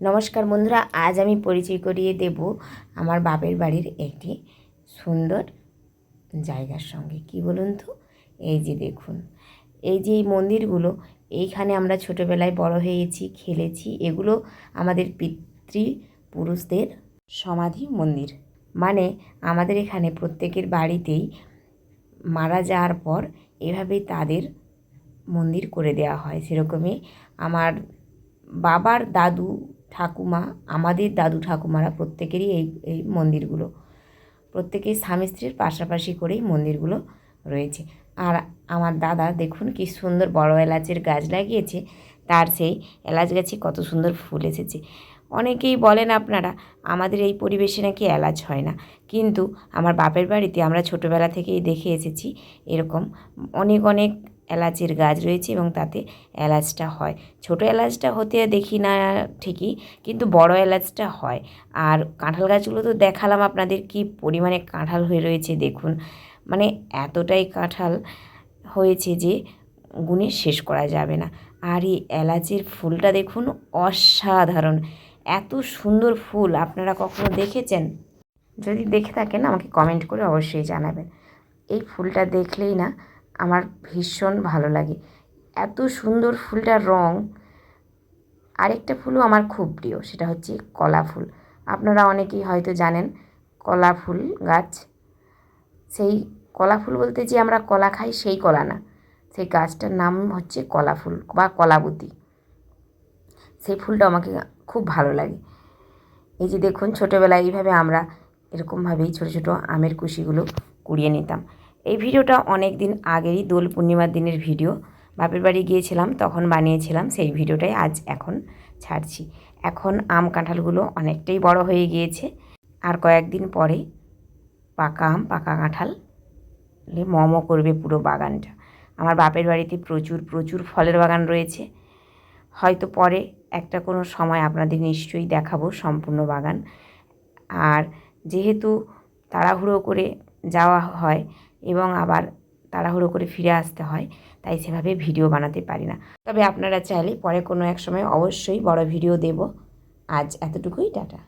নমস্কার বন্ধুরা, আজ আমি পরিচয় করিয়ে দেব আমার বাপের বাড়ির একটি সুন্দর জায়গার সঙ্গে। কি বলুন তো, এই যে দেখুন, এই যে এই মন্দিরগুলো, এইখানে আমরা ছোটোবেলায় বড় হয়েছি, খেলেছি। এগুলো আমাদের পিতৃপুরুষদের সমাধি মন্দির। মানে আমাদের এখানে প্রত্যেকের বাড়িতেই মারা যাওয়ার পর এভাবেই তাদের মন্দির করে দেওয়া হয়। সেরকমই আমার বাবার দাদু ঠাকুমা, আমাদের দাদু ঠাকুমারা প্রত্যেকেরই এই মন্দিরগুলো, প্রত্যেকেই স্বামী স্ত্রীর পাশাপাশি করেই মন্দিরগুলো রয়েছে। আর আমার দাদা দেখুন কি সুন্দর বড় এলাচের গাছ লাগিয়েছে, তার সেই এলাচ গাছে কত সুন্দর ফুল এসেছে। অনেকেই বলেন আপনারা আমাদের এই পরিবেশে নাকি এলাচ হয় না, কিন্তু আমার বাপের বাড়িতে আমরা ছোটোবেলা থেকেই দেখে এসেছি এরকম অনেক অনেক এলাচের গাছ রয়েছে এবং তাতে এলাচটা হয়। ছোটো এলাচটা হতে দেখি না ঠিকই, কিন্তু বড় এলাচটা হয়। আর কাঁঠাল গাছগুলো তো দেখালাম আপনাদের, কি পরিমাণে কাঁঠাল হয়ে রয়েছে দেখুন। মানে এতটাই কাঁঠাল হয়েছে যে গুণে শেষ করা যাবে না। আর এই এলাচের ফুলটা দেখুন, অসাধারণ, এত সুন্দর ফুল। আপনারা কখনো দেখেছেন? যদি দেখে থাকেন আমাকে কমেন্ট করে অবশ্যই জানাবেন। এই ফুলটা দেখলেই না আমার ভীষণ ভালো লাগে, এত সুন্দর ফুলটার রং। আরেকটা ফুলও আমার খুব প্রিয়, সেটা হচ্ছে কলা ফুল। আপনারা অনেকেই হয়তো জানেন কলা ফুল গাছ। সেই কলা ফুল বলতে যে আমরা কলা খাই সেই কলা না, সেই গাছটার নাম হচ্ছে কলা ফুল বা কলাবতী। সেই ফুলটা আমাকে খুব ভালো লাগে। এই যে দেখুন, ছোটোবেলায় এইভাবে আমরা এরকমভাবেই ছোটো ছোটো আমের কুশিগুলো কুড়িয়ে নিতাম। এই ভিডিওটা অনেক দিন আগেরই, দোল পূর্ণিমার দিনের ভিডিও। বাপের বাড়ি গিয়েছিলাম তখন বানিয়েছিলাম, সেই ভিডিওটাই এখন ছাড়ছি। এখন আম কাঁঠালগুলো অনেকটাই বড় হয়ে গিয়েছে, আর কয়েকদিন পরে পাকা আম পাকা কাঁঠাল মমো করবে পুরো বাগানটা। আমার বাপের বাড়িতে প্রচুর প্রচুর ফলের বাগান রয়েছে। হয়তো পরে একটা কোনো সময় আপনাদের নিশ্চয়ই দেখাবো সম্পূর্ণ বাগান। আর যেহেতু তাড়াহুড়ো করে যাওয়া হয় এবং আবার তাড়াহুড়ো করে ফিরে আসতে হয়, তাই সেভাবে ভিডিও বানাতে পারি না। তবে আপনারা চাইলে পরে কোনো এক সময় অবশ্যই বড় ভিডিও দেব। আজ এতটুকুই, টাটা।